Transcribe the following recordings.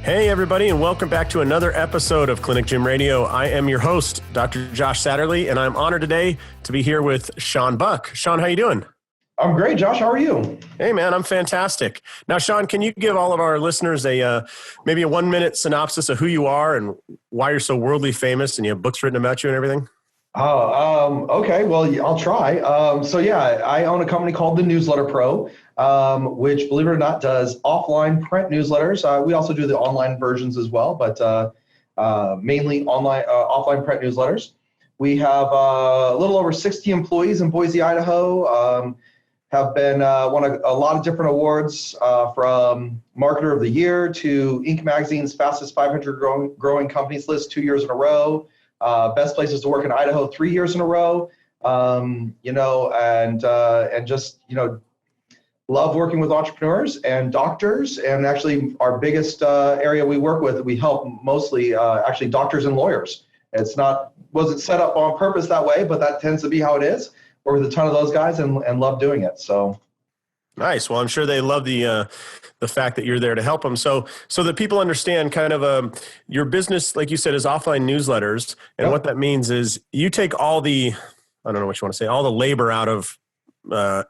Hey, everybody, and welcome back to another episode of Clinic Gym Radio. I am your host, Dr. Josh Satterley, and I'm honored today to be here with Shaun Buck. Shaun, how you doing? I'm great, Josh. How are you? Hey, man, I'm fantastic. Now, Shaun, can you give all of our listeners maybe a 1-minute synopsis of who you are and why you're so worldly famous and you have books written about you and everything? Okay. Well, I'll try. I own a company called The Newsletter Pro, which, believe it or not, does offline print newsletters. We also do the online versions as well, but mainly offline print newsletters. We have a little over 60 employees in Boise, Idaho. Have been won a lot of different awards from Marketer of the Year to Inc. Magazine's Fastest 500 Growing Companies list 2 years in a row. Best places to work in Idaho 3 years in a row. Love working with entrepreneurs and doctors. And actually, our biggest area we work with, we help mostly actually doctors and lawyers. Wasn't set up on purpose that way, but that tends to be how it is. Work with a ton of those guys and love doing it. So. Nice. Well, I'm sure they love the fact that you're there to help them. So that people understand kind of your business, like you said, is offline newsletters. And What that means is you take all the, I don't know what you want to say, all the labor out of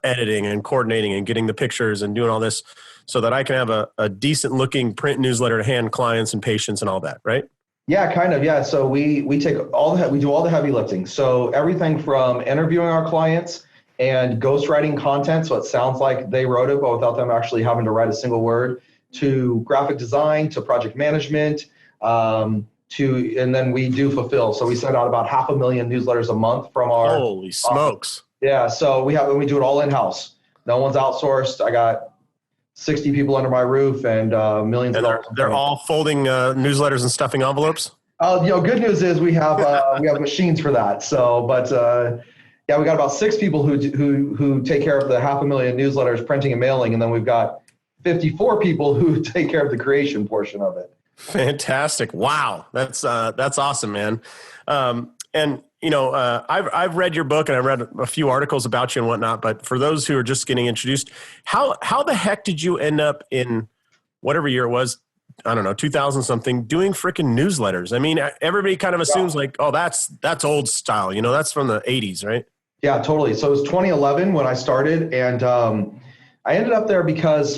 editing and coordinating and getting the pictures and doing all this so that I can have a decent looking print newsletter to hand clients and patients and all that, right? Yeah, kind of. Yeah. So we take we do all the heavy lifting. So everything from interviewing our clients and ghostwriting content, so it sounds like they wrote it, but without them actually having to write a single word, to graphic design, to project management, and then we do fulfill. So we send out about 500,000 newsletters a month from our Holy smokes. Yeah, so we do it all in-house. No one's outsourced. I got 60 people under my roof and millions of dollars. They're all folding newsletters and stuffing envelopes? Good news is we have machines for that. So, we got about 6 people who take care of the 500,000 newsletters, printing and mailing, and then we've got 54 people who take care of the creation portion of it. Fantastic! Wow, that's awesome, man. I've read your book and I've read a few articles about you and whatnot. But for those who are just getting introduced, how the heck did you end up in whatever year it was? I don't know, 2000 something, doing freaking newsletters. I mean, everybody kind of assumes that's old style. That's from the 80s, right? Yeah, totally. So it was 2011 when I started, and I ended up there because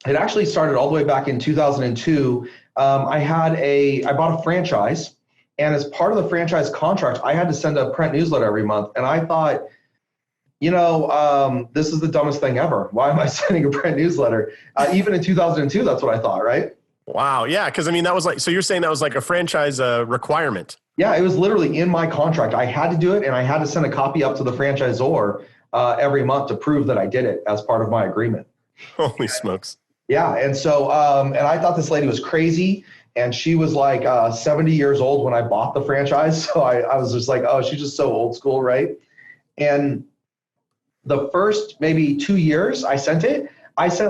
it actually started all the way back in 2002. I bought a franchise, and as part of the franchise contract, I had to send a print newsletter every month. And I thought, this is the dumbest thing ever. Why am I sending a print newsletter? Even in 2002, that's what I thought, right? Wow. Yeah. Because that was so you're saying that was like a franchise requirement. Yeah, it was literally in my contract. I had to do it, and I had to send a copy up to the franchisor every month to prove that I did it as part of my agreement. Holy smokes. Yeah. And so, and I thought this lady was crazy, and she was like 70 years old when I bought the franchise. So I was just like, oh, she's just so old school, right? And the first maybe 2 years I sent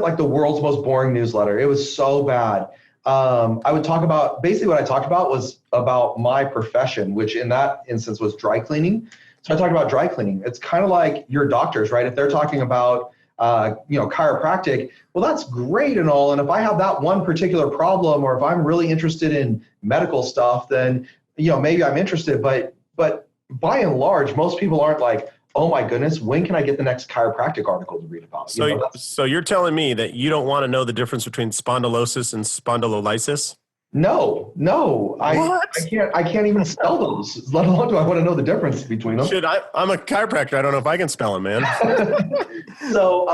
like the world's most boring newsletter. It was so bad. I would talk about, basically what I talked about was about my profession, which in that instance was dry cleaning. So I talked about dry cleaning. It's kind of like your doctors, right? If they're talking about, chiropractic, well, that's great and all. And if I have that one particular problem, or if I'm really interested in medical stuff, then, maybe I'm interested, but by and large, most people aren't like, oh my goodness, when can I get the next chiropractic article to read about? So you're telling me that you don't want to know the difference between spondylosis and spondylolysis? No, I can't even spell those, let alone do I want to know the difference between them. I'm a chiropractor. I don't know if I can spell them, man. So,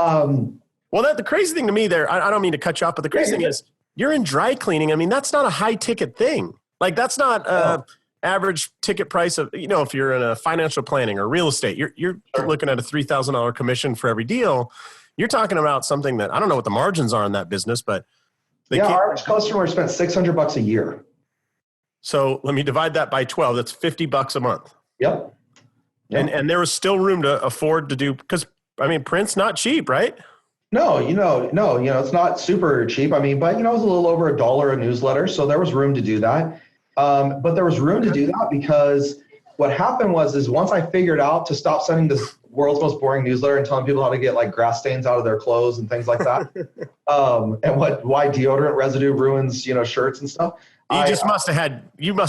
well, the crazy thing to me there, I don't mean to cut you off, but the crazy thing is you're in dry cleaning. I mean, that's not a high ticket thing. Like that's not average ticket price of, if you're in a financial planning or real estate, you're looking at a $3,000 commission for every deal. You're talking about something that I don't know what the margins are in that business, but our customer spent $600 a year. So let me divide that by 12. That's $50 a month. Yep. And there was still room to afford to do, because print's not cheap, right? No, it's not super cheap. But it was a little over $1 a newsletter. So there was room to do that. But there was room to do that because what happened was once I figured out to stop sending world's most boring newsletter and telling people how to get like grass stains out of their clothes and things like that. And why deodorant residue ruins, shirts and stuff. You must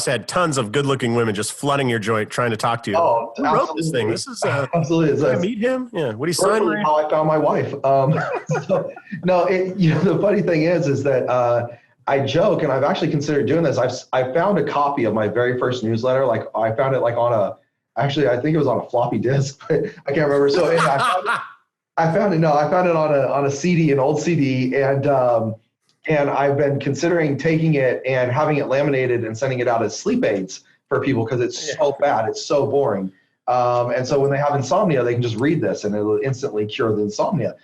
have had tons of good looking women just flooding your joint trying to talk to you. Oh, who wrote this thing? This is absolutely. Did I meet him? Yeah. What do you sign? How I found my wife. So, no, the funny thing is that I joke, and I've actually considered doing this. I found a copy of my very first newsletter. Like I found it like I think it was on a floppy disk, but I can't remember. So I found it on a CD, an old CD, and I've been considering taking it and having it laminated and sending it out as sleep aids for people because it's so bad, it's so boring. And so when they have insomnia, they can just read this and it'll instantly cure the insomnia.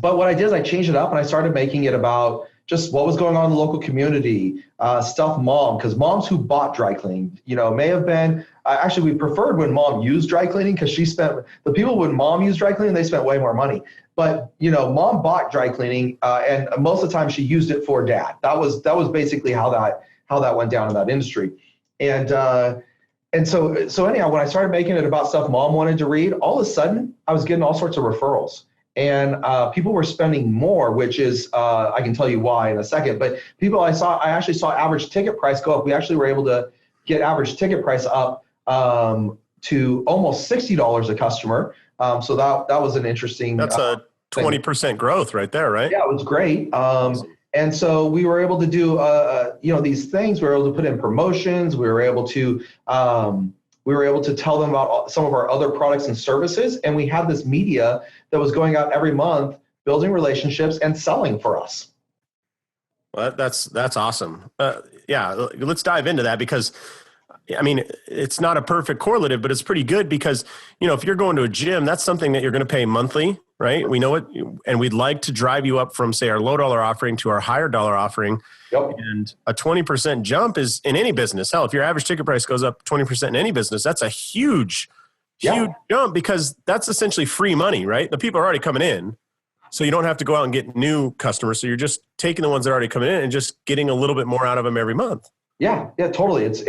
But what I did is I changed it up and I started making it about just what was going on in the local community, stuff mom, because moms who bought dry cleaning, may have been, actually we preferred when mom used dry cleaning because the people when mom used dry cleaning, they spent way more money. But, mom bought dry cleaning and most of the time she used it for dad. That was basically how that went down in that industry. And so anyhow, when I started making it about stuff mom wanted to read, all of a sudden I was getting all sorts of referrals. And people were spending more, which is, I can tell you why in a second, but I actually saw average ticket price go up. We actually were able to get average ticket price up to almost $60 a customer. So that was an interesting. That's a 20% growth right there, right? Yeah, it was great. And so we were able to do, these things. We were able to put in promotions. We were able to tell them about some of our other products and services. And we had this media that was going out every month, building relationships and selling for us. Well, that's awesome. Let's dive into that because, it's not a perfect correlative, but it's pretty good because, if you're going to a gym, that's something that you're going to pay monthly, right? We know it. And we'd like to drive you up from, say, our low dollar offering to our higher dollar offering. Yep. And a 20% jump is in any business. Hell, if your average ticket price goes up 20% in any business, that's a huge jump because that's essentially free money, right? The people are already coming in. So you don't have to go out and get new customers. So you're just taking the ones that are already coming in and just getting a little bit more out of them every month. Yeah, totally. It's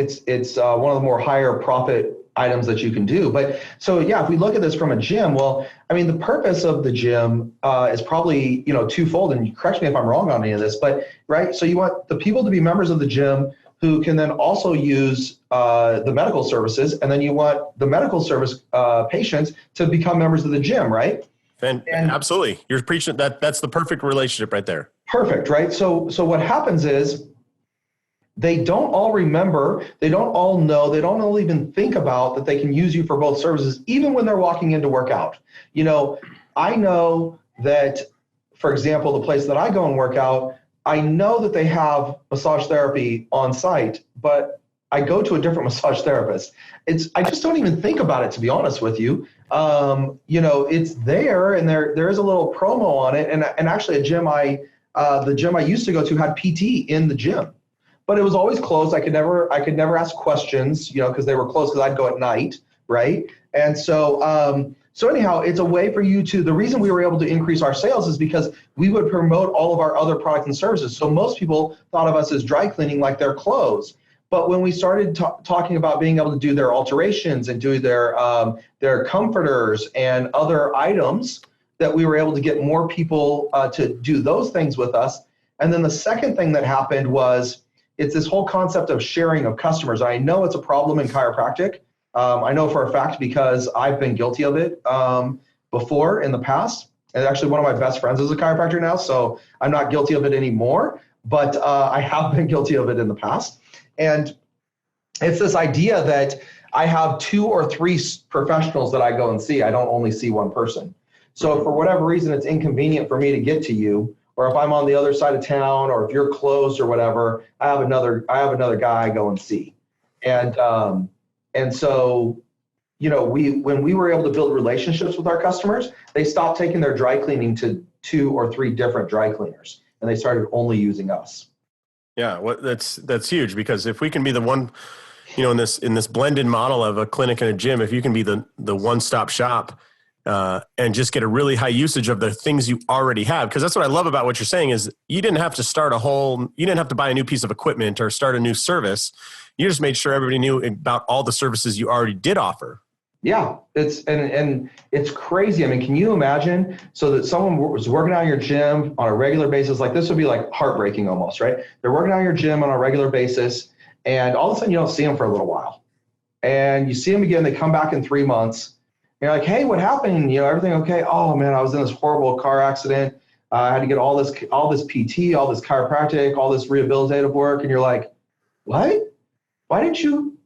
one of the more higher profit items that you can do. But so, if we look at this from a gym, well, the purpose of the gym is probably, twofold, and correct me if I'm wrong on any of this, but right. So you want the people to be members of the gym who can then also use the medical services. And then you want the medical service patients to become members of the gym, right? And absolutely. You're preaching that's the perfect relationship right there. Perfect. Right. So what happens is, they don't all remember, they don't all know, they don't all even think about that they can use you for both services, even when they're walking in to work out. I know that, for example, the place that I go and work out, I know that they have massage therapy on site, but I go to a different massage therapist. I just don't even think about it, to be honest with you. It's there and there is a little promo on it. And actually the gym I used to go to had PT in the gym. But it was always closed. I could never ask questions, because they were closed because I'd go at night, right? And so anyhow, it's a way for you to. The reason we were able to increase our sales is because we would promote all of our other products and services. So most people thought of us as dry cleaning like their clothes. But when we started talking about being able to do their alterations and do their comforters and other items, that we were able to get more people to do those things with us. And then the second thing that happened was, it's this whole concept of sharing of customers. I know it's a problem in chiropractic. I know for a fact because I've been guilty of it before in the past. And actually one of my best friends is a chiropractor now, so I'm not guilty of it anymore, but I have been guilty of it in the past. And it's this idea that I have 2 or 3 professionals that I go and see. I don't only see one person. So if for whatever reason it's inconvenient for me to get to you, or if I'm on the other side of town, or if you're closed or whatever, I have another guy I go and see. And so, when we were able to build relationships with our customers, they stopped taking their dry cleaning to 2 or 3 different dry cleaners, and they started only using us. Yeah, that's huge, because if we can be the one, in this blended model of a clinic and a gym, if you can be the one-stop shop, and just get a really high usage of the things you already have. Because that's what I love about what you're saying is you didn't have to buy a new piece of equipment or start a new service. You just made sure everybody knew about all the services you already did offer. Yeah, and it's crazy. I mean, can you imagine so that someone was working out in your gym on a regular basis? Like this would be like heartbreaking almost, right? They're working out in your gym on a regular basis, and all of a sudden you don't see them for a little while, and you see them again. They come back in 3 months. And you're like, hey, what happened? You know, everything okay? Oh man, I was in this horrible car accident. I had to get all this PT, all this chiropractic, all this rehabilitative work, and you're like, what? Why didn't you?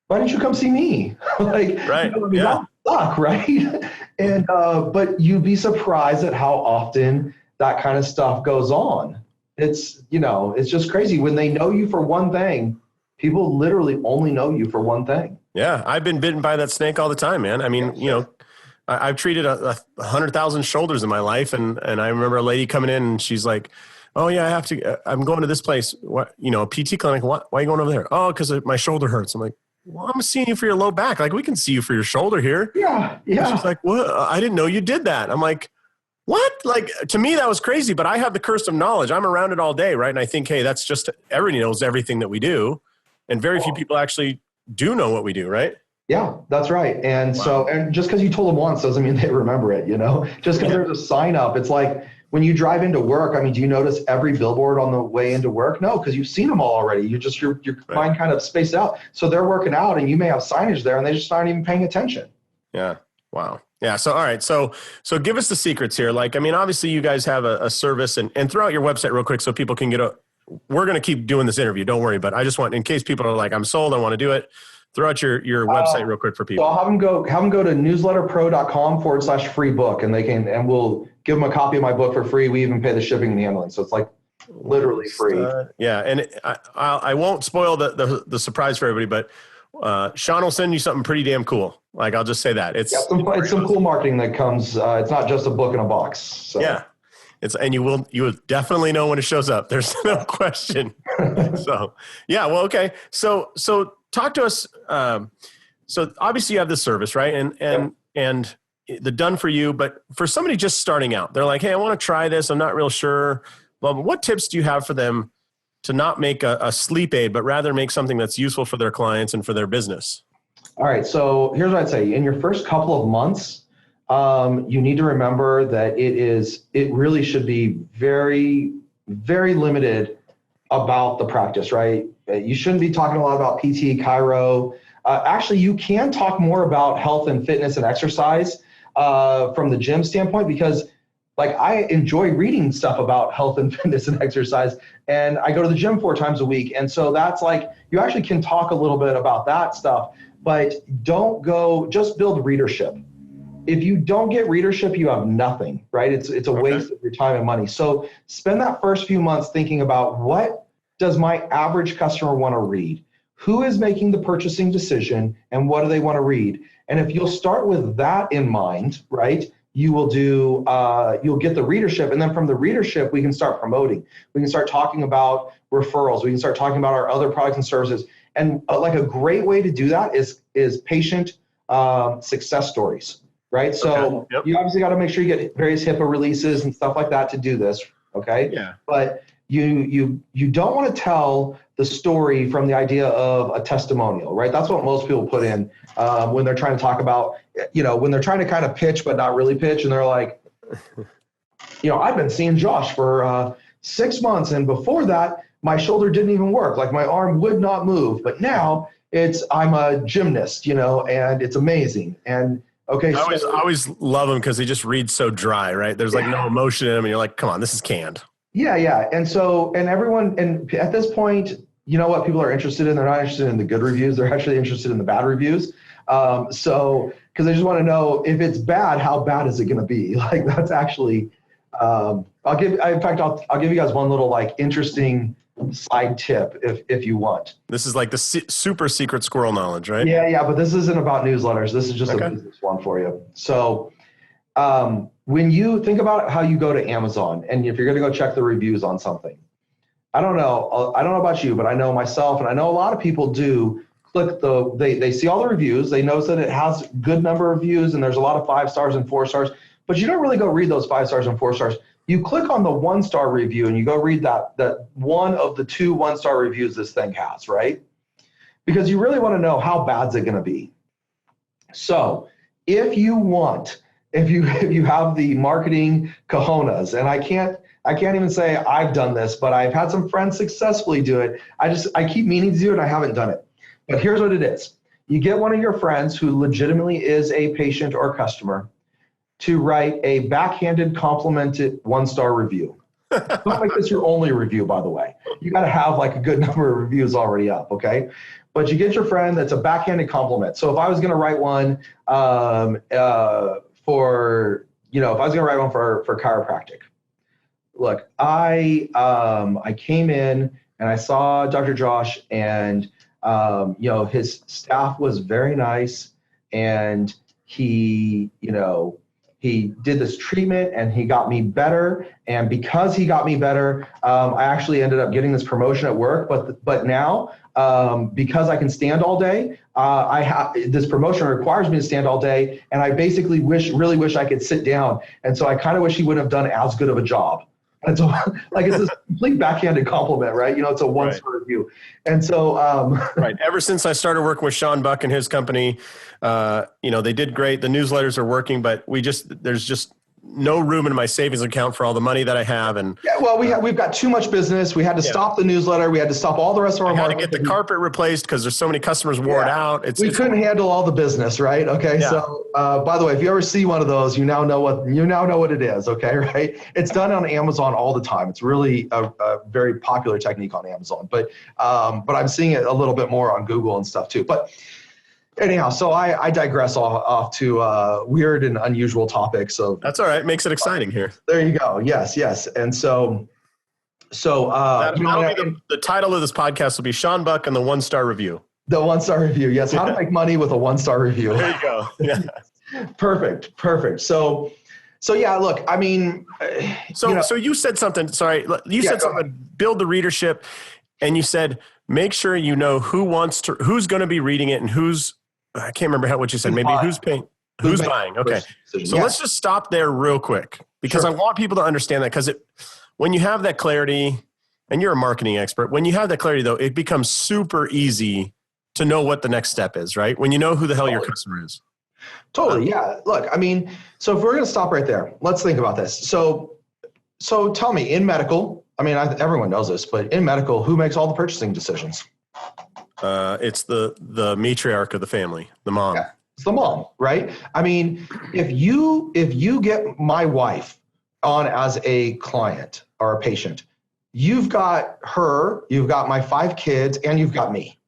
Why didn't you come see me? Like, Right. you know, I mean, Yeah. that would suck, right? And but you'd be surprised at how often that kind of stuff goes on. It's, you know, it's just crazy when they know you for one thing. People literally only know you for one thing. Yeah. I've been bitten by that snake all the time, man. I mean, you know, I've treated 100,000 shoulders in my life. And I remember a lady coming in and she's like, oh yeah, I'm going to this place. What, you know, a PT clinic. Why are you going over there? Oh, cause my shoulder hurts. I'm like, well, I'm seeing you for your low back. Like we can see you for your shoulder here. Yeah. And she's like, what? I didn't know you did that. I'm like, what? Like to me, that was crazy, but I have the curse of knowledge. I'm around it all day. Right. And I think, hey, that's just, everybody knows everything that we do. And very few people actually do know what we do. Right. Yeah, that's right. And so, and just because you told them once doesn't mean they remember it, you know, just because there's a sign up. It's like when you drive into work, I mean, do you notice every billboard on the way into work? No, because you've seen them all already. Your mind kind of spaced out. So they're working out and you may have signage there and they just aren't even paying attention. Yeah. Wow. Yeah. So, all right. So give us the secrets here. Like, I mean, obviously you guys have a service and throw out your website real quick so people can we're going to keep doing this interview. Don't worry. But I just want, in case people are like, I'm sold, I want to do it. Throw out your website real quick for people. So I'll have them go to newsletterpro.com/free book and we'll give them a copy of my book for free. We even pay the shipping and handling. So it's like literally free. Yeah. And I won't spoil the surprise for everybody, but Shaun will send you something pretty damn cool. Like, I'll just say that it's some cool marketing that comes. It's not just a book in a box. So. Yeah. And you will definitely know when it shows up. There's no question. So yeah. Well, okay. So talk to us. So obviously you have this service, right? And the done for you, but for somebody just starting out, they're like, hey, I want to try this. I'm not real sure. Well, what tips do you have for them to not make a sleep aid, but rather make something that's useful for their clients and for their business? All right. So here's what I'd say. In your first couple of months, you need to remember that it really should be very, very limited about the practice, right? You shouldn't be talking a lot about PT, chiro. Actually, you can talk more about health and fitness and exercise from the gym standpoint, because like I enjoy reading stuff about health and fitness and exercise, and I go to the gym 4 times a week. And so that's like, you actually can talk a little bit about that stuff, but just build readership. If you don't get readership, you have nothing, right? It's a waste of your time and money. So spend that first few months thinking about, what does my average customer want to read? Who is making the purchasing decision and what do they want to read? And if you'll start with that in mind, right, you'll get the readership. And then from the readership, we can start promoting. We can start talking about referrals. We can start talking about our other products and services. And like a great way to do that is patient success stories. Right. So you obviously got to make sure you get various HIPAA releases and stuff like that to do this. Okay. Yeah. But you don't want to tell the story from the idea of a testimonial, right? That's what most people put in when they're trying to talk about, when they're trying to kind of pitch, but not really pitch. And they're like, I've been seeing Josh for 6 months. And before that, my shoulder didn't even work. Like my arm would not move. But now I'm a gymnast, and it's amazing. And okay. I always love them because they just read so dry, right? There's like no emotion in them, and you're like, come on, this is canned. Yeah. And at this point, you know what people are interested in? They're not interested in the good reviews. They're actually interested in the bad reviews. Because they just want to know, if it's bad, how bad is it going to be? Like that's actually, I'll give you guys one little like interesting side tip if you want. This is like the super secret squirrel knowledge, right? Yeah, but this isn't about newsletters. This is just a business one for you. So when you think about how you go to Amazon, and if you're going to go check the reviews on something, I don't know about you, but I know myself, and I know a lot of people do click they see all the reviews. They notice that it has a good number of views, and there's a lot of 5 stars and 4 stars, but you don't really go read those 5 stars and 4 stars. You click on the 1-star review and you go read that one of the 2 1-star reviews this thing has, right? Because you really want to know, how bad is it going to be? So if if you have the marketing cojones, and I can't even say I've done this, but I've had some friends successfully do it. I keep meaning to do it. I haven't done it. But here's what it is. You get one of your friends who legitimately is a patient or customer to write a backhanded complimented 1-star review. Don't make this your only review, by the way. You got to have like a good number of reviews already up, okay? But you get your friend that's a backhanded compliment. So if I was going to write one for chiropractic, look, I came in and I saw Dr. Josh, and his staff was very nice, and he did this treatment and he got me better. And because he got me better, I actually ended up getting this promotion at work. But now, because I can stand all day, this promotion requires me to stand all day. And I basically really wish I could sit down. And so I kind of wish he wouldn't have done as good of a job. And so it's this complete backhanded compliment, right? It's a 1-star review. And so, right. Ever since I started working with Shaun Buck and his company, they did great. The newsletters are working, but there's just no room in my savings account for all the money that I have. And yeah, well, we've got too much business. We had to stop the newsletter. We had to stop all the rest of our marketing. I had to get the carpet replaced because there's so many customers wore it out. We couldn't handle all the business, right? Okay. Yeah. So, by the way, if you ever see one of those, you now know what it is. Okay. Right. It's done on Amazon all the time. It's really a very popular technique on Amazon, but I'm seeing it a little bit more on Google and stuff too. But anyhow, so I digress off to weird and unusual topics. So that's all right. Makes it exciting here. There you go. Yes. And so the title of this podcast will be Shaun Buck and the 1-star review. The 1-star review. Yes. How to make money with a 1-star review. There you go. Yeah. Perfect. So yeah, look, I mean, so you said something, sorry, you said something, build the readership, and you said, make sure you know who's going to be reading it and I can't remember what you said. Maybe who's paying, who's buying. Okay. So let's just stop there real quick because I want people to understand that, because when you have that clarity, and you're a marketing expert, when you have that clarity though, it becomes super easy to know what the next step is, right? When you know who the hell your customer is. Totally. Yeah. Look, I mean, so if we're going to stop right there, let's think about this. So tell me, in medical, I mean, everyone knows this, but in medical, who makes all the purchasing decisions? It's the matriarch of the family, the mom. Yeah, it's the mom, right? I mean, if you get my wife on as a client or a patient, you've got her, you've got my 5 kids, and you've got me.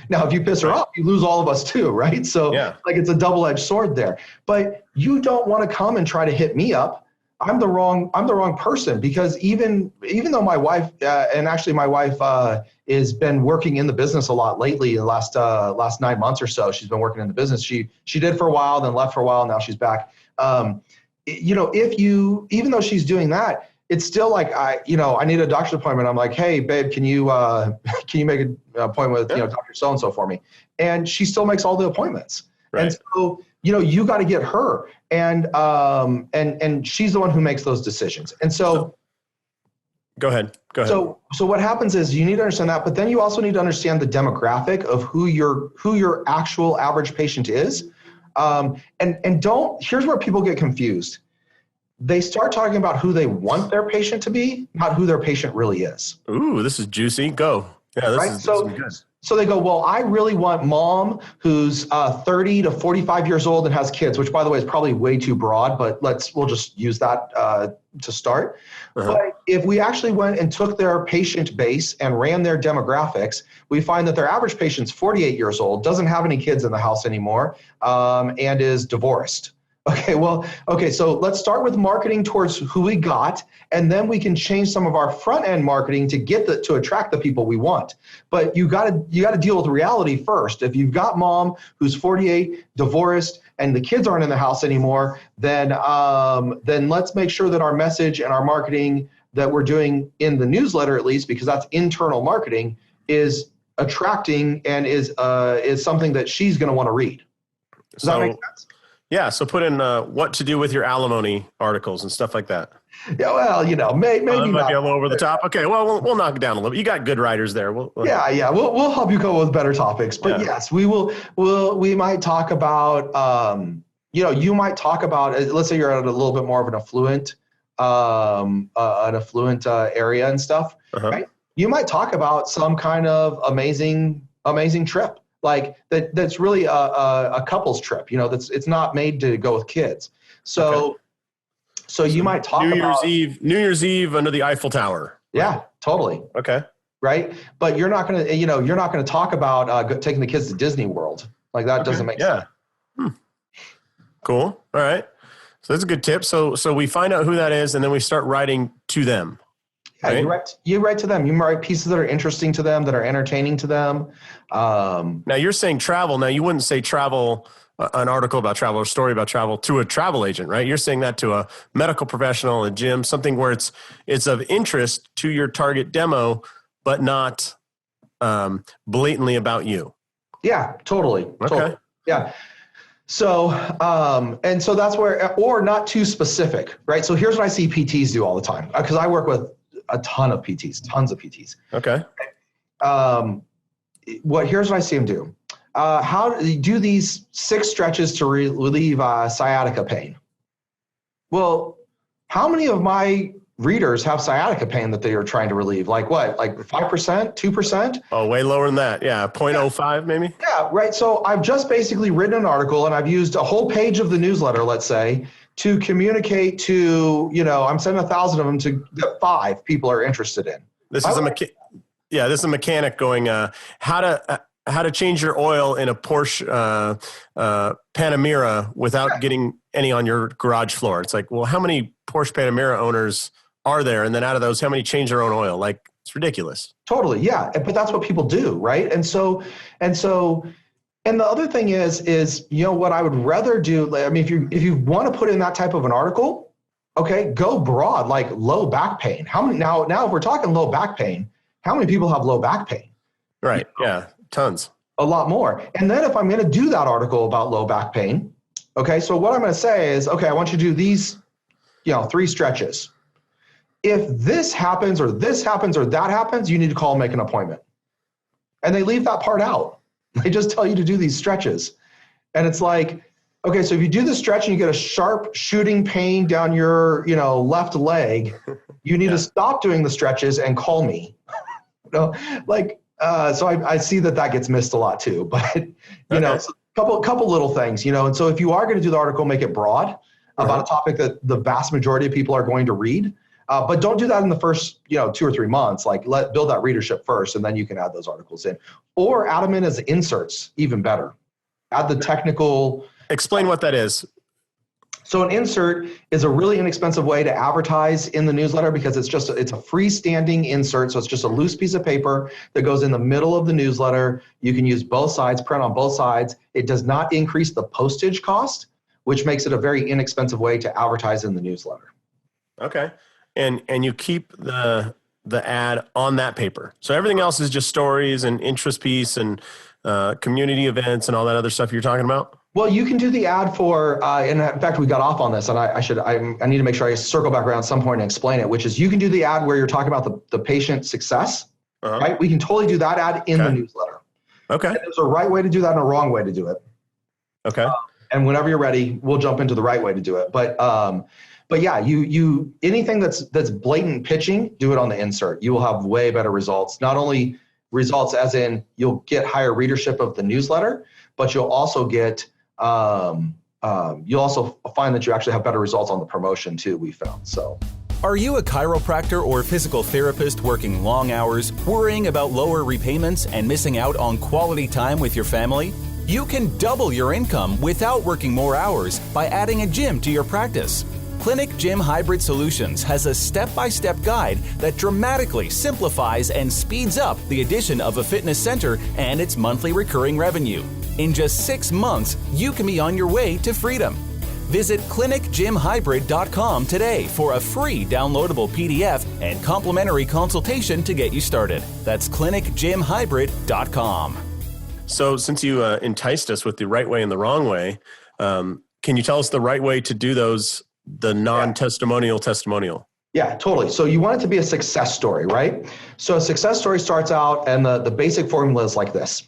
Now, if you piss her off, you lose all of us too, right? So it's a double-edged sword there. But you don't want to come and try to hit me up. I'm the wrong person, because even though my wife and actually my wife has been working in the business a lot lately, the last 9 months or so, she's been working in the business. She did for a while, then left for a while, now she's back. Even though she's doing that, it's still like I need a doctor's appointment. I'm like, hey babe, can you make an appointment with Dr. So-and-so for me? And she still makes all the appointments. Right. And so you got to get her, and she's the one who makes those decisions. And so go ahead. So what happens is you need to understand that, but then you also need to understand the demographic of who your actual average patient is. Here's where people get confused. They start talking about who they want their patient to be, not who their patient really is. Ooh, this is juicy. Go. Yeah, this is good. So they go, well, I really want mom who's 30 to 45 years old and has kids, which by the way is probably way too broad, but we'll just use that to start. Uh-huh. But if we actually went and took their patient base and ran their demographics, we find that their average patient's 48 years old, doesn't have any kids in the house anymore, and is divorced. Okay, so let's start with marketing towards who we got, and then we can change some of our front end marketing to attract the people we want. But you got to deal with reality first. If you've got mom who's 48, divorced, and the kids aren't in the house anymore, then let's make sure that our message and our marketing that we're doing in the newsletter, at least, because that's internal marketing, is attracting and is something that she's going to want to read. Does that make sense? Yeah, so put in what to do with your alimony articles and stuff like that. Yeah, well, maybe That might not. be a little over the top. Okay, well, we'll knock it down a little bit. You got good writers there. Yeah. We'll help you come up with better topics. But Yeah. yes, we might talk about, you might talk about, let's say you're at a little bit more of an affluent area and stuff, right? You might talk about some kind of amazing trip, like that's really a couple's trip. It's not made to go with kids. So you might talk about New Year's Eve under the Eiffel Tower. Yeah, totally. Okay. Right. But you're not going to talk about taking the kids to Disney World. Like that doesn't make sense. Cool. All right. So that's a good tip. So we find out who that is, and then we start writing to them. Yeah, right? you write to them. You write pieces that are interesting to them, that are entertaining to them. Now you're saying travel. Now you wouldn't say travel, an article about travel or story about travel to a travel agent, right? You're saying that to a medical professional, a gym, something where it's of interest to your target demo, but not blatantly about you. Yeah, totally. Okay. Totally. Yeah. So, and so that's where, or not too specific, right? So here's what I see PTs do all the time, because I work with a ton of PTs, tons of PTs. Okay. Here's what I see them do. How do these 6 stretches to relieve sciatica pain? Well, how many of my readers have sciatica pain that they are trying to relieve? Like what? Like 5%, 2%? Oh, way lower than that. Yeah. 0.05 maybe. Yeah. Right. So I've just basically written an article and I've used a whole page of the newsletter, let's say, to communicate to, I'm sending 1,000 of them to that 5 people are interested in. This is a mechanic going, how to change your oil in a Porsche Panamera without getting any on your garage floor. It's like, well, how many Porsche Panamera owners are there? And then out of those, how many change their own oil? Like, it's ridiculous. Totally. Yeah. But that's what people do. Right. And the other thing is, what I would rather do, I mean, if you want to put in that type of an article, okay, go broad, like low back pain. How many, now if we're talking low back pain, how many people have low back pain? Right. Yeah. Tons. A lot more. And then if I'm going to do that article about low back pain, okay, so what I'm going to say is, okay, I want you to do these, 3 stretches. If this happens or this happens or that happens, you need to call and make an appointment. And they leave that part out. They just tell you to do these stretches. And it's like, okay, so if you do the stretch and you get a sharp shooting pain down your, left leg, you need to stop doing the stretches and call me. So I see that gets missed a lot too, but it's a couple little things, and so if you are going to do the article, make it broad about a topic that the vast majority of people are going to read, but don't do that in the first, 2 or 3 months. Like build that readership first, and then you can add those articles in, or add them in as inserts, even better. Add the technical. Explain what that is. So an insert is a really inexpensive way to advertise in the newsletter because it's a freestanding insert. So it's just a loose piece of paper that goes in the middle of the newsletter. You can use both sides, print on both sides. It does not increase the postage cost, which makes it a very inexpensive way to advertise in the newsletter. Okay. And you keep the ad on that paper. So everything else is just stories and interest piece and community events and all that other stuff you're talking about? Well, you can do the ad for, and in fact, we got off on this, and I need to make sure I circle back around at some point and explain it, which is you can do the ad where you're talking about the patient success, right? We can totally do that ad in the newsletter. Okay. And there's a right way to do that and a wrong way to do it. Okay. And whenever you're ready, we'll jump into the right way to do it. But yeah, you anything that's blatant pitching, do it on the insert. You will have way better results. Not only results as in you'll get higher readership of the newsletter, but you'll also get you'll also find that you actually have better results on the promotion too, we found. So, are you a chiropractor or physical therapist working long hours, worrying about lower repayments and missing out on quality time with your family? You can double your income without working more hours by adding a gym to your practice. Clinic Gym Hybrid Solutions has a step-by-step guide that dramatically simplifies and speeds up the addition of a fitness center and its monthly recurring revenue. In just 6 months, you can be on your way to freedom. Visit clinicgymhybrid.com today for a free downloadable PDF and complimentary consultation to get you started. That's clinicgymhybrid.com. So since you enticed us with the right way and the wrong way, can you tell us the right way to do those the non-testimonial testimonial. Yeah, totally. So you want it to be a success story, right? So a success story starts out, and the basic formula is like this.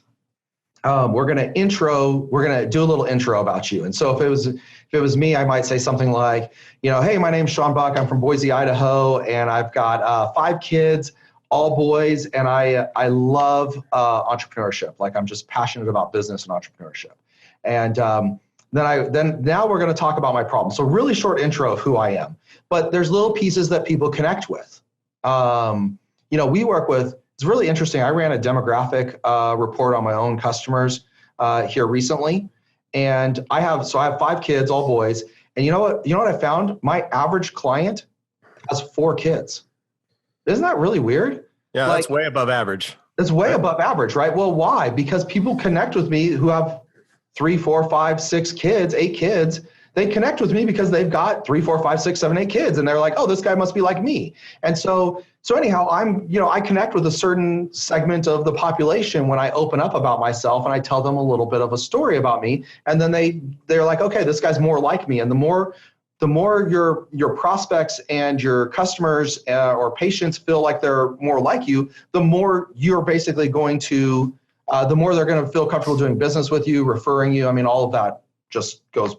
We're going to do a little intro about you. And so if it was me, I might say something like, hey, my name's Shaun Buck. I'm from Boise, Idaho, and I've got 5 kids, all boys, and I love entrepreneurship. Like, I'm just passionate about business and entrepreneurship. And now we're going to talk about my problem. So really short intro of who I am, but there's little pieces that people connect with. We work with. It's really interesting. I ran a demographic report on my own customers here recently, and I have 5 kids, all boys. And you know what I found? My average client has 4 kids. Isn't that really weird? Yeah, that's way above average. It's way above average, right? Well, why? Because people connect with me who have 3, 4, 5, 6 kids, 8 kids. They connect with me because they've got 3, 4, 5, 6, 7, 8 kids, and they're like, oh, this guy must be like me. And so anyhow, I connect with a certain segment of the population when I open up about myself and I tell them a little bit of a story about me, and then they're like, okay, this guy's more like me. And the more your prospects and your customers or patients feel like they're more like you, the more you're basically going to, the more they're going to feel comfortable doing business with you, referring you. I mean, all of that just goes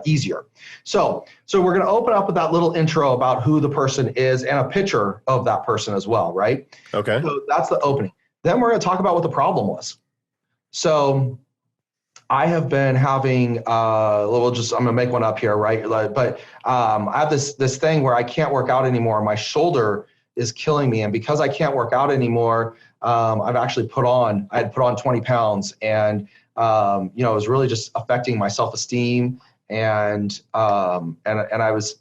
easier. So we're going to open up with that little intro about who the person is and a picture of that person as well, right? Okay. So that's the opening. Then we're going to talk about what the problem was. So I have been having, I'm going to make one up here, right? But I have this thing where I can't work out anymore. My shoulder is killing me. And because I can't work out anymore, I had put on 20 pounds, and it was really just affecting my self-esteem. And I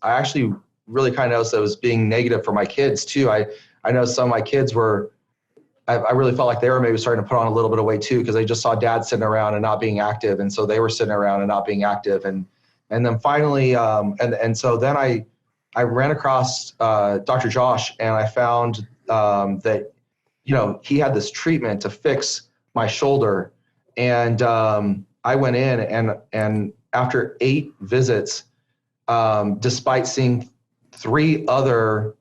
actually really kind of noticed that it was being negative for my kids too. I know some of my kids I really felt like they were maybe starting to put on a little bit of weight too, because they just saw dad sitting around and not being active. And so they were sitting around and not being active. And then finally, so then I ran across Dr. Josh, and I found that, he had this treatment to fix my shoulder. And I went in, and after 8 visits, despite seeing 3 other,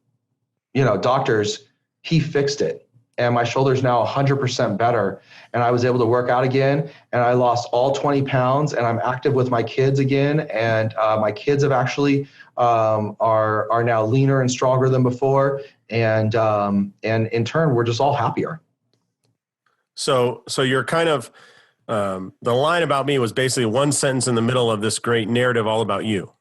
doctors, he fixed it. And my shoulder's now 100% better. And I was able to work out again, and I lost all 20 pounds, and I'm active with my kids again. And my kids have actually are now leaner and stronger than before. And in turn, we're just all happier. So you're kind of, the line about me was basically one sentence in the middle of this great narrative all about you.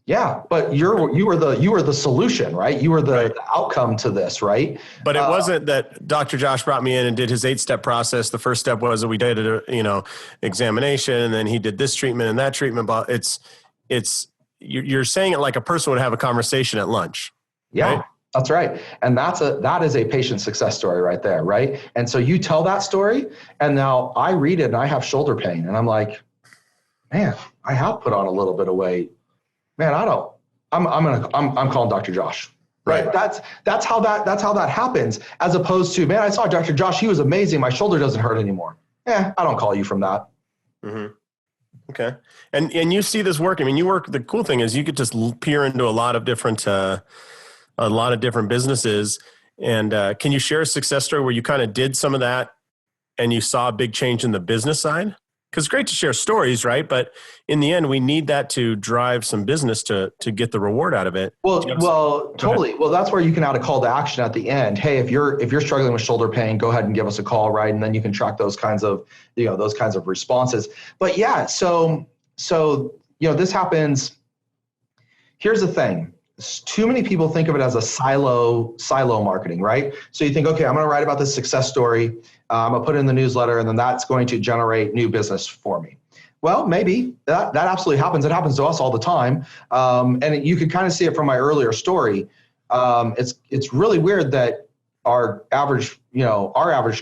Yeah, but you were the solution, right? You were the outcome to this, right? But it wasn't that Dr. Josh brought me in and did his 8-step process. The first step was that we did a examination, and then he did this treatment and that treatment. But you're saying it like a person would have a conversation at lunch. Yeah. Right? That's right. And that is a patient success story right there, right? And so you tell that story, and now I read it and I have shoulder pain, and I'm like, man, I have put on a little bit of weight. Man, I'm calling Dr. Josh. Right. That's how that happens, as opposed to, man, I saw Dr. Josh, he was amazing. My shoulder doesn't hurt anymore. I don't call you from that. Mm-hmm. Okay. And you see this work. I mean, the cool thing is you could just peer into a lot of different businesses. And can you share a success story where you kind of did some of that and you saw a big change in the business side? Because it's great to share stories, right? But in the end, we need that to drive some business to get the reward out of it. Well, totally. Well, that's where you can add a call to action at the end. Hey, if you're struggling with shoulder pain, go ahead and give us a call, right? And then you can track those kinds of responses. But yeah, so this happens. Here's the thing. Too many people think of it as a silo marketing, right? So you think, okay, I'm going to write about this success story. I'm going to put it in the newsletter, and then that's going to generate new business for me. Well, maybe that absolutely happens. It happens to us all the time. And you could kind of see it from my earlier story. It's really weird that our average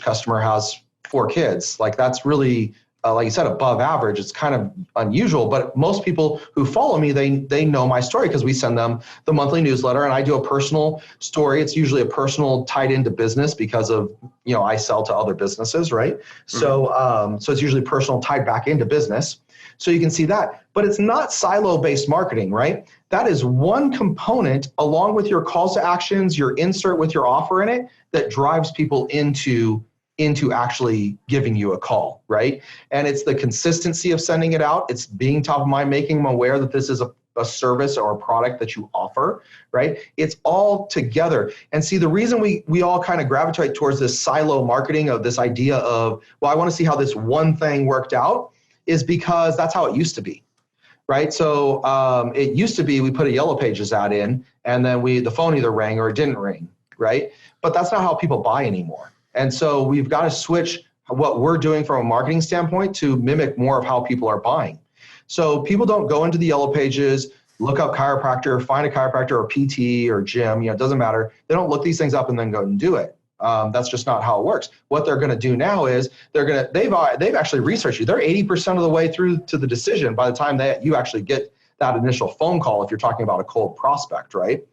customer has 4 kids. Like, that's really like you said, above average. It's kind of unusual, but most people who follow me, they know my story because we send them the monthly newsletter, and I do a personal story. It's usually a personal tied into business because of, I sell to other businesses, right? Mm-hmm. So it's usually personal tied back into business. So you can see that, but it's not silo-based marketing, right? That is one component along with your calls to actions, your insert with your offer in it, that drives people into actually giving you a call, right? And it's the consistency of sending it out. It's being top of mind, making them aware that this is a service or a product that you offer, right? It's all together. And see, the reason we all kind of gravitate towards this silo marketing of this idea of, well, I want to see how this one thing worked out, is because that's how it used to be, right? So it used to be we put a Yellow Pages ad in, and then the phone either rang or it didn't ring, right? But that's not how people buy anymore. And so we've got to switch what we're doing from a marketing standpoint to mimic more of how people are buying. So people don't go into the Yellow Pages, look up chiropractor, find a chiropractor or PT or gym, it doesn't matter. They don't look these things up and then go and do it. That's just not how it works. What they're going to do now is they've actually researched you. They're 80% of the way through to the decision by the time you actually get that initial phone call. If you're talking about a cold prospect, right?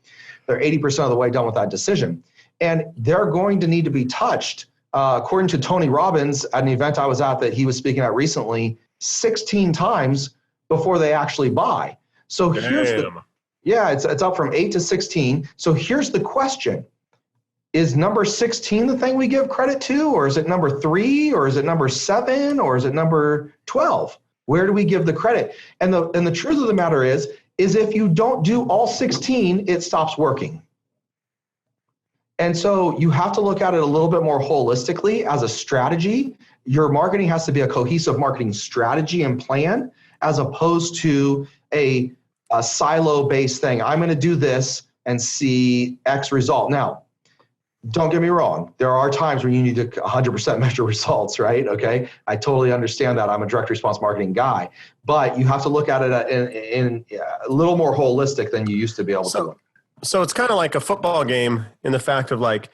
They're 80% of the way done with that decision. And they're going to need to be touched. According to Tony Robbins at an event I was at that he was speaking at recently, 16 times before they actually buy. So it's up from 8 to 16. So here's the question. Is number 16 the thing we give credit to, or is it number 3, or is it number 7, or is it number 12? Where do we give the credit? And the truth of the matter is if you don't do all 16, it stops working. And so you have to look at it a little bit more holistically as a strategy. Your marketing has to be a cohesive marketing strategy and plan, as opposed to a silo-based thing. I'm going to do this and see X result. Now, don't get me wrong. There are times when you need to 100% measure results, right? Okay. I totally understand that. I'm a direct response marketing guy, but you have to look at it in a little more holistic than you used to be able to. So it's kind of like a football game in the fact of like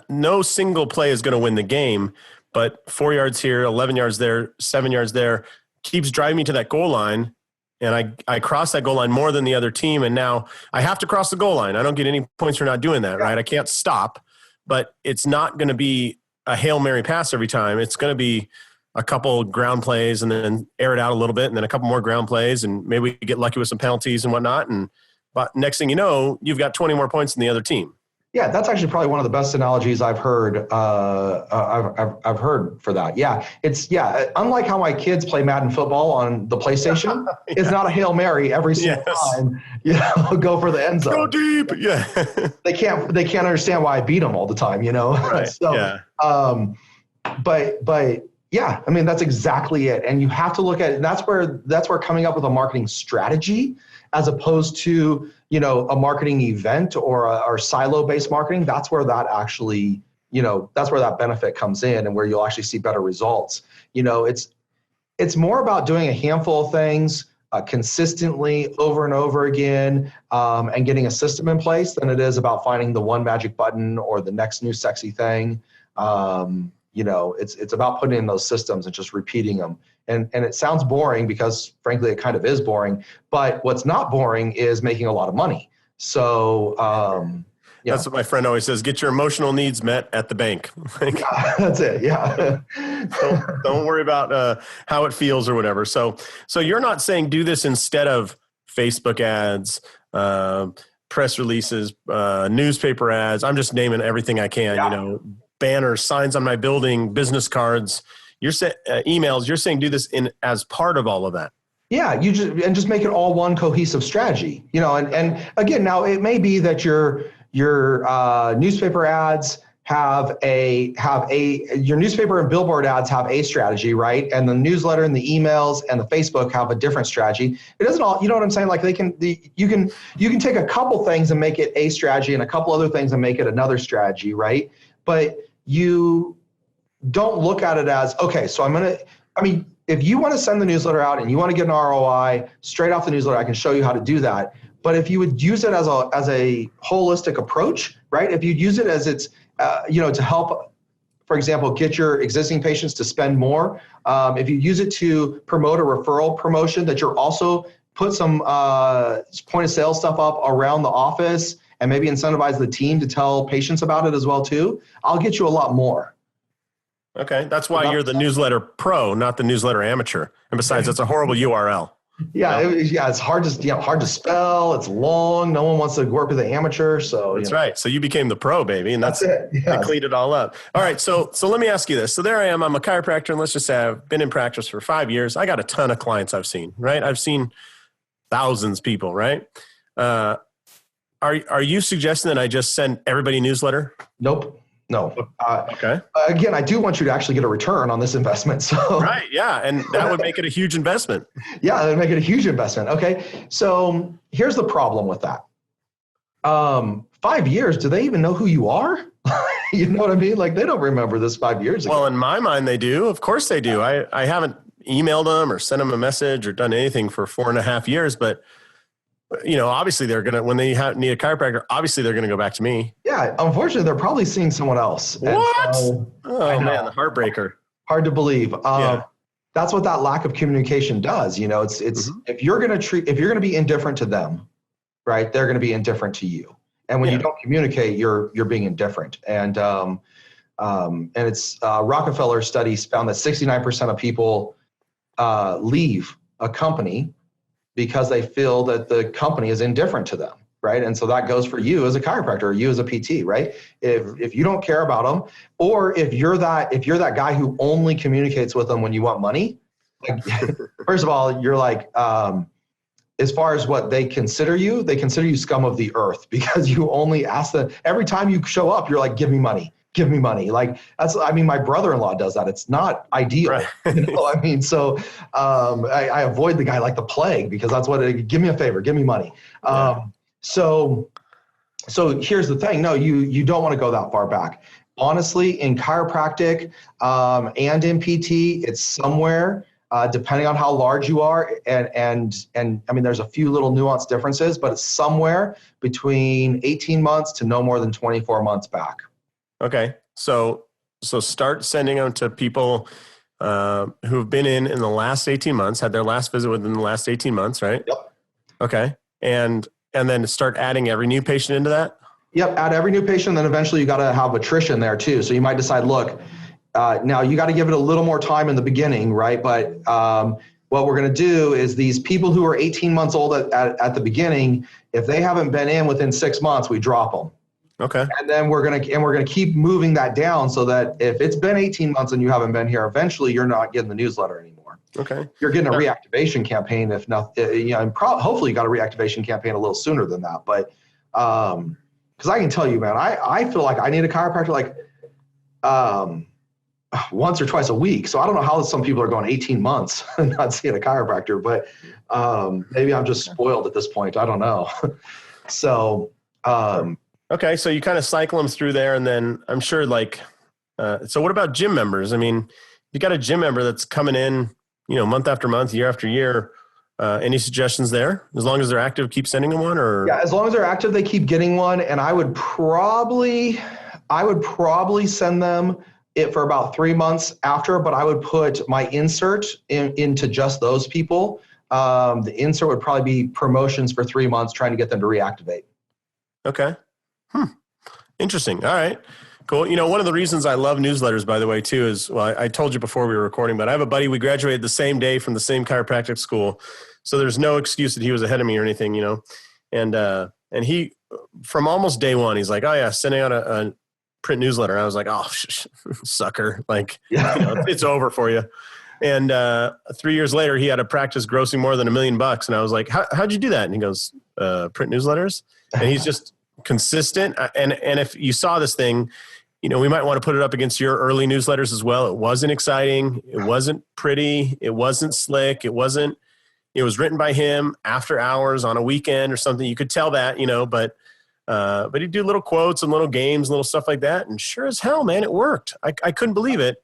no single play is going to win the game, but 4 yards here, 11 yards there, 7 yards there keeps driving me to that goal line. And I cross that goal line more than the other team. And now I have to cross the goal line. I don't get any points for not doing that, right? I can't stop. But it's not going to be a Hail Mary pass every time. It's going to be a couple ground plays and then air it out a little bit and then a couple more ground plays and maybe we get lucky with some penalties and whatnot. But next thing you know, you've got 20 more points than the other team. Yeah, that's actually probably one of the best analogies I've heard. I've heard for that. Yeah, unlike how my kids play Madden football on the PlayStation, it's not a Hail Mary every single time. Go for the end zone. Go deep. Yeah. They can't understand why I beat them all the time. Right. So, yeah. But yeah, I mean that's exactly it. And you have to look at it. And that's where coming up with a marketing strategy, as opposed to a marketing event or silo-based marketing, that's where that actually, that's where that benefit comes in and where you'll actually see better results. It's more about doing a handful of things consistently over and over again and getting a system in place than it is about finding the one magic button or the next new sexy thing. It's about putting in those systems and just repeating them. And it sounds boring because frankly, it kind of is boring, but what's not boring is making a lot of money. So, that's what my friend always says, get your emotional needs met at the bank. That's it. Yeah. don't worry about how it feels or whatever. So you're not saying do this instead of Facebook ads, press releases, newspaper ads. I'm just naming everything I can, banners, signs on my building, business cards. You're saying emails. You're saying do this as part of all of that. Yeah, just make it all one cohesive strategy. And again, now it may be that your newspaper ads your newspaper and billboard ads have a strategy, right? And the newsletter and the emails and the Facebook have a different strategy. It doesn't all, you know what I'm saying? Like you can take a couple things and make it a strategy and a couple other things and make it another strategy, right? But you don't look at it as, okay, so if you want to send the newsletter out and you want to get an ROI straight off the newsletter, I can show you how to do that. But if you would use it as a holistic approach, right? If you'd use it as it's, to help for example, get your existing patients to spend more, if you use it to promote a referral promotion, that you're also put some point of sale stuff up around the office and maybe incentivize the team to tell patients about it as well too, I'll get you a lot more. Okay. That's why you're the newsletter pro, not the newsletter amateur. And besides, that's a horrible URL. Yeah, it's hard to spell. It's long. No one wants to work with an amateur. So that's right. So you became the pro, baby, and that's it. Yes. I cleaned it all up. All right. So let me ask you this. So there I am. I'm a chiropractor, and let's just say I've been in practice for 5 years. I got a ton of clients I've seen. Right. I've seen thousands of people. Right. Are you suggesting that I just send everybody a newsletter? Nope. No. Okay. Again, I do want you to actually get a return on this investment. So right. Yeah. And that would make it a huge investment. Yeah, that would make it a huge investment. Okay. So here's the problem with that. 5 years, do they even know who you are? You know what I mean? Like, they don't remember this 5 years ago. Well, in my mind, they do. Of course they do. I haven't emailed them or sent them a message or done anything for 4.5 years, but obviously they're going to, when they need a chiropractor, obviously they're going to go back to me. Yeah. Unfortunately, they're probably seeing someone else. What? Oh man, the heartbreaker. Hard to believe. That's what that lack of communication does. It's if you're going to be indifferent to them, right, they're going to be indifferent to you. And when you don't communicate, you're being indifferent. And it's Rockefeller studies found that 69% of people leave a company because they feel that the company is indifferent to them, right? And so that goes for you as a chiropractor or you as a PT, right? If you don't care about them, or if you're that guy who only communicates with them when you want money, like, first of all, you're like, as far as what they consider you scum of the earth, because you only ask them every time you show up, you're like, give me money. Like my brother-in-law does that. It's not ideal. Right. So I avoid the guy like the plague, because that's give me a favor, give me money. So here's the thing. No, you don't want to go that far back. Honestly, in chiropractic and in PT, it's somewhere, depending on how large you are. And I mean, there's a few little nuanced differences, but it's somewhere between 18 months to no more than 24 months back. Okay. So start sending them to people who've been in the last 18 months, had their last visit within the last 18 months, right? Yep. Okay. And then start adding every new patient into that? Yep. Add every new patient. Then eventually you got to have attrition there too. So you might decide, look, now you got to give it a little more time in the beginning, right? But what we're going to do is these people who are 18 months old at the beginning, if they haven't been in within 6 months, we drop them. Okay. And then we're gonna keep moving that down, so that if it's been 18 months and you haven't been here, eventually you're not getting the newsletter anymore. Okay. You're getting a reactivation campaign, if not, and hopefully you got a reactivation campaign a little sooner than that. But because I can tell you, man, I feel like I need a chiropractor like once or twice a week. So I don't know how some people are going 18 months and not seeing a chiropractor, but maybe I'm just spoiled at this point. I don't know. So. Okay, so you kind of cycle them through there, and then I'm sure so what about gym members? I mean, you got a gym member that's coming in, month after month, year after year. Any suggestions there? As long as they're active, keep sending them one, or? Yeah, as long as they're active, they keep getting one. And I would probably send them it for about 3 months after, but I would put my insert into just those people. The insert would probably be promotions for 3 months, trying to get them to reactivate. Okay. Interesting. All right, cool. One of the reasons I love newsletters, by the way, too, is, well, I told you before we were recording, but I have a buddy, we graduated the same day from the same chiropractic school. So there's no excuse that he was ahead of me or anything, and he, from almost day one, he's like, oh yeah, sending out a print newsletter. And I was like, oh, sucker. Like, it's over for you. And 3 years later, he had a practice grossing more than $1 million. And I was like, how'd you do that? And he goes, print newsletters. And he's just consistent. And if you saw this thing, we might want to put it up against your early newsletters as well. It wasn't exciting. It wasn't pretty. It wasn't slick. It was written by him after hours on a weekend or something. You could tell that, but he'd do little quotes and little games, little stuff like that. And sure as hell, man, it worked. I couldn't believe it.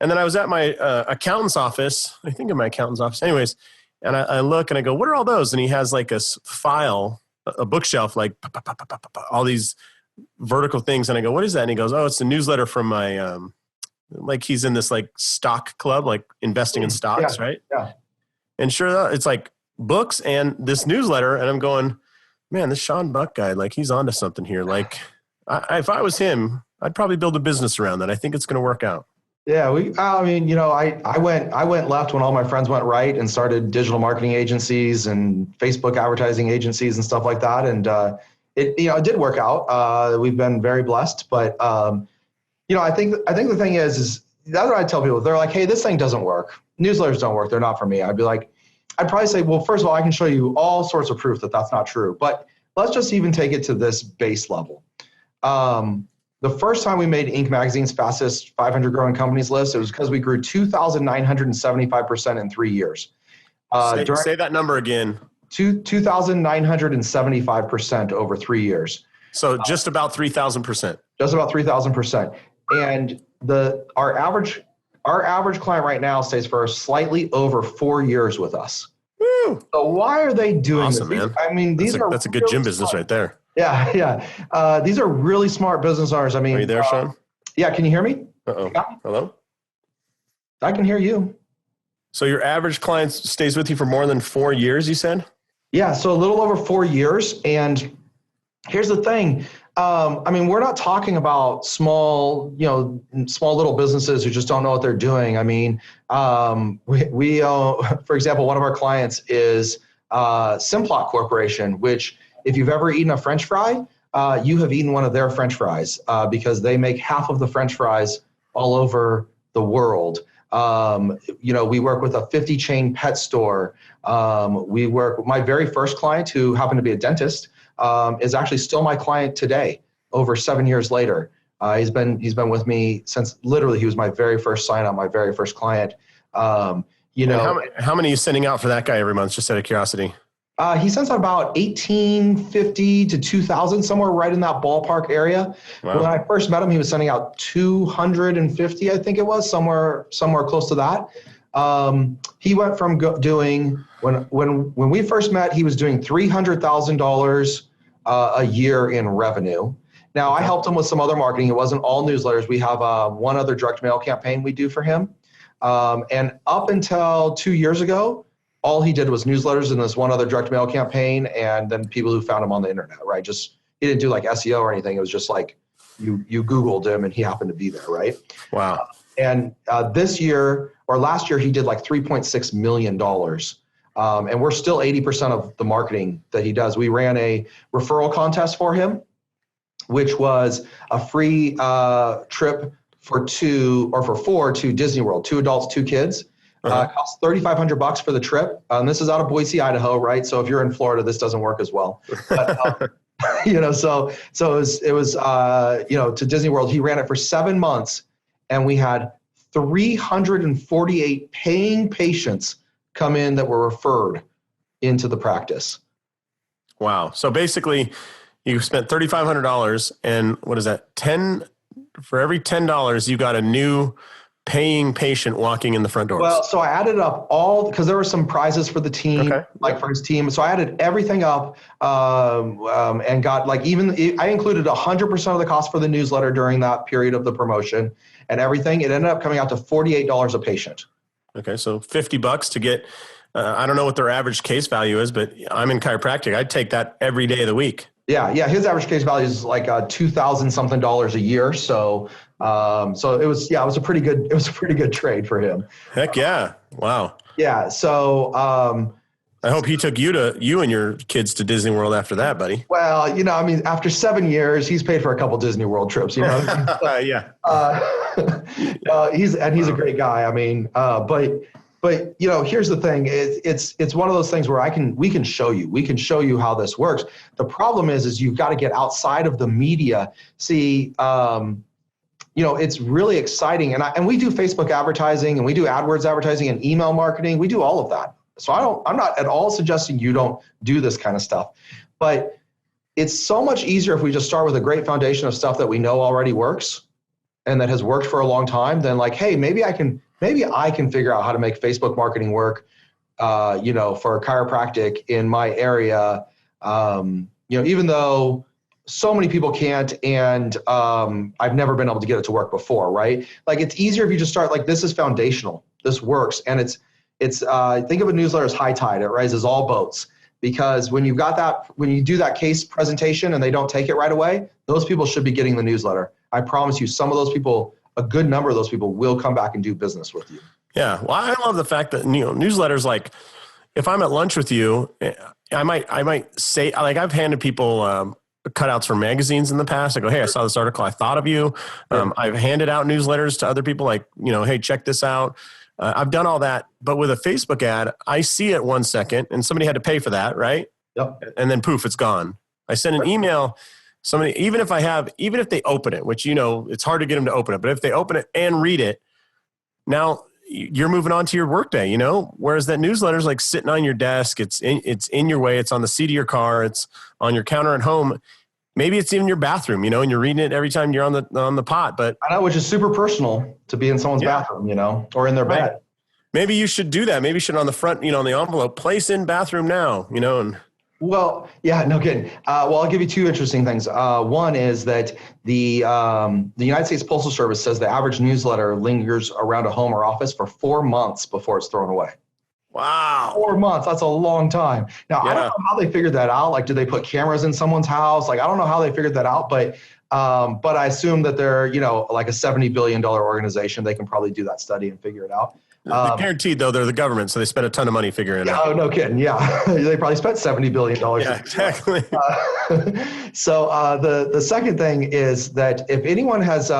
And then I was at my accountant's office. I think in my accountant's office. Anyways, and I look and I go, what are all those? And he has like a file, a bookshelf, like all these vertical things. And I go, what is that? And he goes, oh, it's a newsletter from my like he's in this like stock club, like investing in stocks, Yeah. right? Yeah. And sure enough, it's like books and this newsletter. And I'm going, man, this Shaun Buck guy, like he's onto something here. Like if I was him, I'd probably build a business around that. I think it's going to work out. Yeah, I mean, I went left when all my friends went right and started digital marketing agencies and Facebook advertising agencies and stuff like that. And it did work out. We've been very blessed, but I think the thing is that's what I tell people. They're like, hey, this thing doesn't work. Newsletters don't work. They're not for me. I'd probably say, well, first of all, I can show you all sorts of proof that that's not true. But let's just even take it to this base level. The first time we made Inc. Magazine's fastest 500 growing companies list, it was because we grew 2,975% in 3 years. Say that number again. 2,975% over 3 years. So just about 3,000%. Just about 3,000%. And our average client right now stays for slightly over 4 years with us. Woo. So why are they doing awesome, this? Man. I mean, that's a good gym business right there. Yeah. These are really smart business owners. I mean, are you there, Shaun? Yeah. Can you hear me? Uh-oh. Hello? I can hear you. So your average client stays with you for more than 4 years, you said? Yeah. So a little over 4 years. And here's the thing. I mean, we're not talking about small little businesses who just don't know what they're doing. I mean, we for example, one of our clients is Simplot Corporation, which if you've ever eaten a French fry, you have eaten one of their French fries because they make half of the French fries all over the world. We work with a 50 chain pet store. My very first client, who happened to be a dentist, is actually still my client today, over 7 years later. He's been with me since literally he was my very first sign up, my very first client. How many are you sending out for that guy every month, just out of curiosity? He sends out about 1,850 to 2,000, somewhere right in that ballpark area. Wow. When I first met him, he was sending out 250, I think it was, somewhere close to that. He went from doing, when we first met, he was doing $300,000 a year in revenue. Now, I helped him with some other marketing. It wasn't all newsletters. We have one other direct mail campaign we do for him. And up until 2 years ago, all he did was newsletters and this one other direct mail campaign, and then people who found him on the internet, right? He didn't do like SEO or anything. It was just like you Googled him and he happened to be there, right? Wow. And last year, he did like $3.6 million. And we're still 80% of the marketing that he does. We ran a referral contest for him, which was a free trip for four to Disney World, 2 adults, 2 kids. It costs $3,500 for the trip. This is out of Boise, Idaho, right? So if you're in Florida, this doesn't work as well. But, so it was to Disney World. He ran it for 7 months, and we had 348 paying patients come in that were referred into the practice. Wow. So basically, you spent $3,500, and what is that? For every $10, you got a new paying patient walking in the front doors. Well, so I added up because there were some prizes for the team, for his team. So I added everything up and got I included 100% of the cost for the newsletter during that period of the promotion and everything. It ended up coming out to $48 a patient. Okay. So $50 to get, I don't know what their average case value is, but I'm in chiropractic. I'd take that every day of the week. Yeah. His average case value is like $2,000 something a year. So it was a pretty good trade for him. Heck yeah. Wow. Yeah. So, I hope he took you and your kids to Disney World after that, buddy. Well, after 7 years, he's paid for a couple Disney World trips, Yeah. He's a great guy. I mean, but here's the thing. It's one of those things where we can show you how this works. The problem is you've got to get outside of the media. See, it's really exciting. And we do Facebook advertising and we do AdWords advertising and email marketing. We do all of that. So I'm not at all suggesting you don't do this kind of stuff, but it's so much easier if we just start with a great foundation of stuff that we know already works and that has worked for a long time than like, hey, maybe I can figure out how to make Facebook marketing work, for chiropractic in my area. Even though so many people can't, and I've never been able to get it to work before, right? Like it's easier if you just start like, this is foundational, this works. And it's think of a newsletter as high tide, it raises all boats. Because when you do that case presentation and they don't take it right away, those people should be getting the newsletter. I promise you, some of those people, a good number of those people will come back and do business with you. Yeah. Well, I love the fact that, newsletters, like if I'm at lunch with you, I might say, like I've handed people, cutouts from magazines in the past. I go, hey, I saw this article. I thought of you. I've handed out newsletters to other people like, hey, check this out. I've done all that. But with a Facebook ad, I see it 1 second and somebody had to pay for that, right? Yep. And then poof, it's gone. I send an email, somebody, even if they open it, which, it's hard to get them to open it, but if they open it and read it, now you're moving on to your workday, whereas that newsletter is like sitting on your desk. It's in your way. It's on the seat of your car. It's on your counter at home. Maybe it's even your bathroom, and you're reading it every time you're on the pot. But I know, which is super personal to be in someone's bathroom, or in their bed. Maybe you should do that. Maybe you should on the front, on the envelope, place in bathroom now, and. Well, yeah, no kidding. Well, I'll give you two interesting things. One is that the United States Postal Service says the average newsletter lingers around a home or office for 4 months before it's thrown away. Wow. 4 months. That's a long time. Now, I don't know how they figured that out. Like, do they put cameras in someone's house? Like, I don't know how they figured that out, but I assume that they're, like a $70 billion organization. They can probably do that study and figure it out. Guaranteed, though, they're the government, so they spend a ton of money figuring it out. Oh, no kidding. Yeah. They probably spent $70 billion. Yeah, exactly. So the second thing is that if anyone's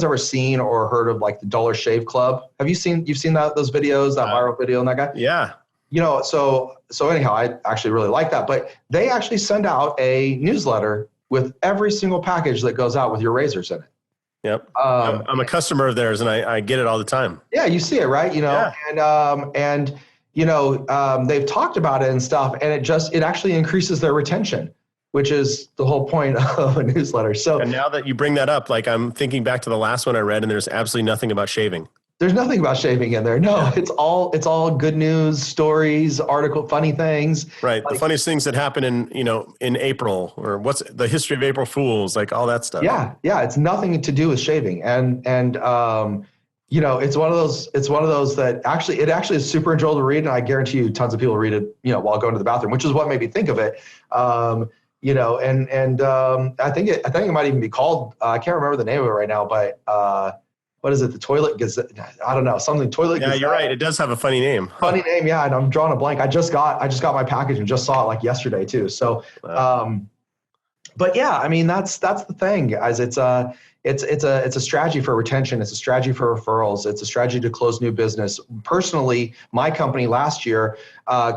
ever seen or heard of like the Dollar Shave Club, you've seen those videos, that viral video and that guy? Yeah. So anyhow, I actually really like that, but they actually send out a newsletter with every single package that goes out with your razors in it. Yep. I'm a customer of theirs and I get it all the time. Yeah. You see it, right? They've talked about it and stuff, and it actually increases their retention, which is the whole point of a newsletter. So, and now that you bring that up, like I'm thinking back to the last one I read, and there's absolutely nothing about shaving. There's nothing about shaving in there. No, it's all good news, stories, funny things. Right. Like, the funniest things that happen in April, or what's the history of April Fools, like all that stuff. Yeah. Yeah. It's nothing to do with shaving. And it's one of those that actually is super enjoyable to read. And I guarantee you tons of people read it, while going to the bathroom, which is what made me think of it. I think it might even be called, I can't remember the name of it right now, but, what is it? The Toilet Gazette? I don't know. Something Toilet Gazette. Yeah, you're right. It does have a funny name. Funny name, yeah. And I'm drawing a blank. I just got my package and just saw it like yesterday too. So, but yeah, I mean that's the thing, guys. It's a strategy for retention. It's a strategy for referrals. It's a strategy to close new business. Personally, my company last year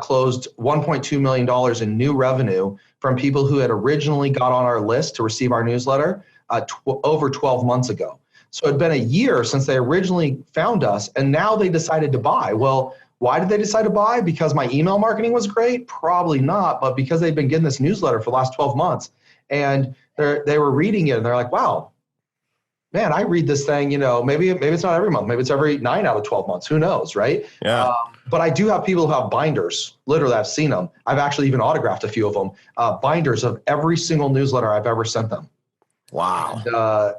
closed $1.2 million in new revenue from people who had originally got on our list to receive our newsletter over 12 months ago. So it'd been a year since they originally found us, and now they decided to buy. Well, why did they decide to buy? Because my email marketing was great? Probably not, but because they've been getting this newsletter for the last 12 months. And they were reading it, and they're like, wow, man, I read this thing, maybe it's not every month. Maybe it's every 9 out of 12 months. Who knows, right? Yeah. But I do have people who have binders. Literally, I've seen them. I've actually even autographed a few of them, binders of every single newsletter I've ever sent them. Wow. And,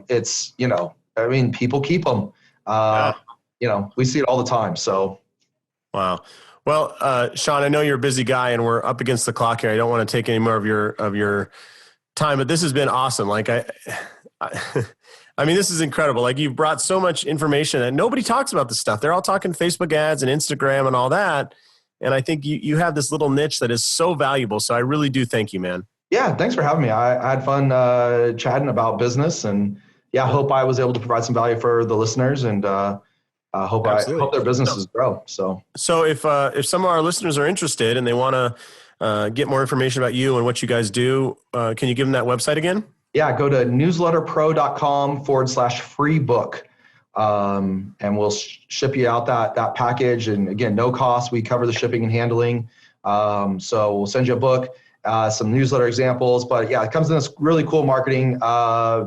it's, people keep them. We see it all the time. So. Wow. Well, Shaun, I know you're a busy guy and we're up against the clock here. I don't want to take any more of your time, but this has been awesome. Like I mean, this is incredible. Like you've brought so much information and nobody talks about this stuff. They're all talking Facebook ads and Instagram and all that. And I think you have this little niche that is so valuable. So I really do thank you, man. Yeah, thanks for having me. I had fun chatting about business, and I hope I was able to provide some value for the listeners, and I hope their businesses grow. So if some of our listeners are interested and they want to get more information about you and what you guys do, can you give them that website again? Yeah, go to newsletterpro.com/free book, and we'll ship you out that package. And again, no cost. We cover the shipping and handling. So we'll send you a book. Some newsletter examples, but it comes in this really cool marketing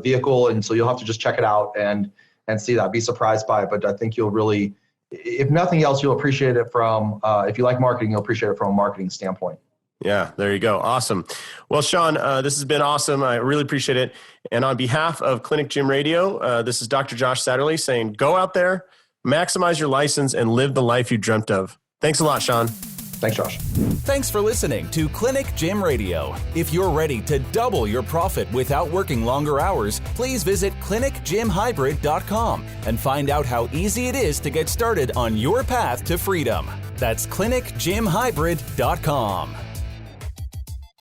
vehicle, and so you'll have to just check it out and see that. Be surprised by it, but I think you'll really, if nothing else, you'll appreciate it from. If you like marketing, you'll appreciate it from a marketing standpoint. Yeah, there you go. Awesome. Well, Shaun, this has been awesome. I really appreciate it. And on behalf of Clinic Gym Radio, this is Dr. Josh Satterley saying, go out there, maximize your license, and live the life you dreamt of. Thanks a lot, Shaun. Thanks, Josh. Thanks for listening to Clinic Gym Radio. If you're ready to double your profit without working longer hours, please visit clinicgymhybrid.com and find out how easy it is to get started on your path to freedom. That's clinicgymhybrid.com.